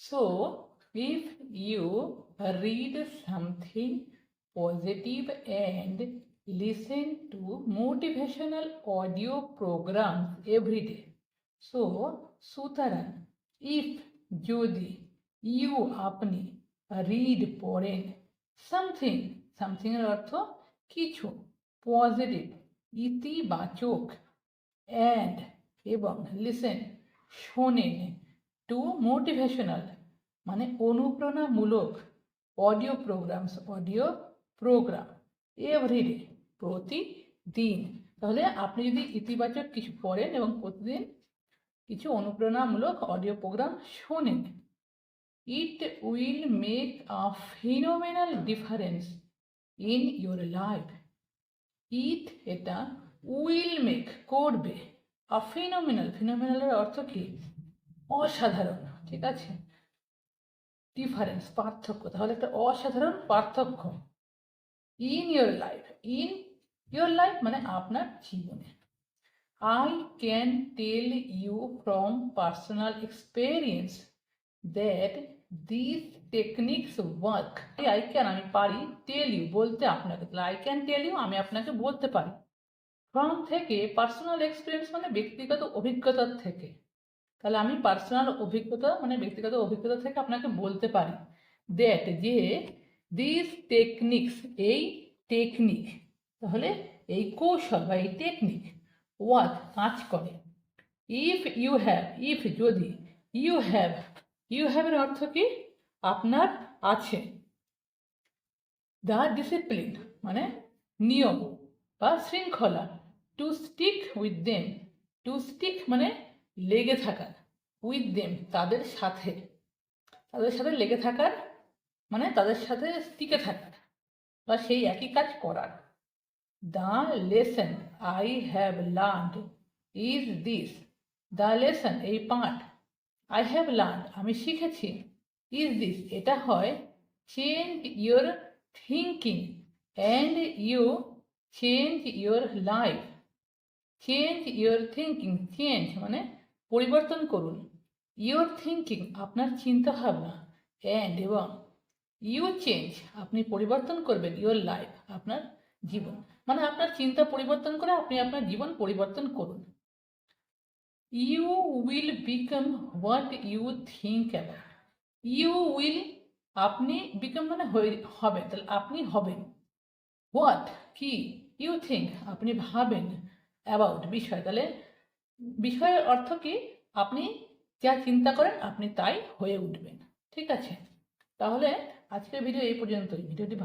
So, if you read something positive and listen to motivational audio programs every day. So, সুতরাং if যদি you আপনি read পড়েন something something এর অর্থ কিছু পজিটিভ ইতিবাচক and এবং listen শোনেন টু মোটিভেশনাল মানে অনুপ্রেরণামূলক অডিও প্রোগ্রাম এভরিডে প্রতিদিন। তাহলে আপনি যদি ইতিবাচক কিছু পড়েন এবং প্রতিদিন কিছু অনুপ্রেরণামূলক অডিও প্রোগ্রাম শোনেন, it will make a phenomenal difference in your life. এটা উইল মেক করবে, আ ফিনোমেনালের অর্থ কি? অসাধারণ, ঠিক আছে? ডিফারেন্স পার্থক্য, তাহলে একটা অসাধারণ পার্থক্য ইন ইয়োর লাইফ মানে আপনার জীবনে। I can tell you from personal experience that this techniques work. I can আমি পারি, টেল ইউ বলতে আপনাকে, তাহলে আই ক্যান টেল ইউ আমি আপনাকে বলতে পারি, ফ্রম থেকে পার্সোনাল এক্সপিরিয়েন্স মানে ব্যক্তিগত অভিজ্ঞতার থেকে, তাহলে আমি পার্সোনাল অভিজ্ঞতা মানে ব্যক্তিগত অভিজ্ঞতা থেকে আপনাকে বলতে পারি দ্যাট যে দিস টেকনিক্স এই টেকনিক, তাহলে এই কৌশল বা এই টেকনিক ওয়ার্ক কাজ করে। ইফ যদি ইউ হ্যাভের অর্থ কি? আপনার আছে। দ্য ডিসিপ্লিন মানে নিয়ম বা শৃঙ্খলা, to stick with them, to stick মানে লেগে থাকার, উইথ দেম তাদের সাথে লেগে থাকার মানে তাদের সাথে টিকে থাকার বা সেই একই কাজ করার। The lesson I have learned is this, the lesson এই পাঠ, আই হ্যাভ লার্নড আমি শিখেছি, ইজ দিস এটা হয়, change your thinking and you change your life. Change your thinking, change মানে পরিবর্তন করুন, ইউর থিঙ্কিং আপনার চিন্তাভাবনা, অ্যান্ড এবং ইউ চেঞ্জ আপনি পরিবর্তন করবেন, ইউর লাইফ আপনার জীবন মানে আপনার চিন্তা পরিবর্তন করে আপনি আপনার জীবন পরিবর্তন করুন। You will become what you think about, you will আপনি, বিকাম মানে হবেন, তাহলে আপনি হবেন, হোয়াট কি, ইউ থিঙ্ক আপনি ভাবেন, অ্যাবাউট বিষয়, তাহলে বিষয়ের অর্থ কি? আপনি যা চিন্তা করেন আপনি তাই হয়ে উঠবেন, ঠিক আছে? তাহলে আজকের ভিডিও এই পর্যন্তই। ভিডিওটি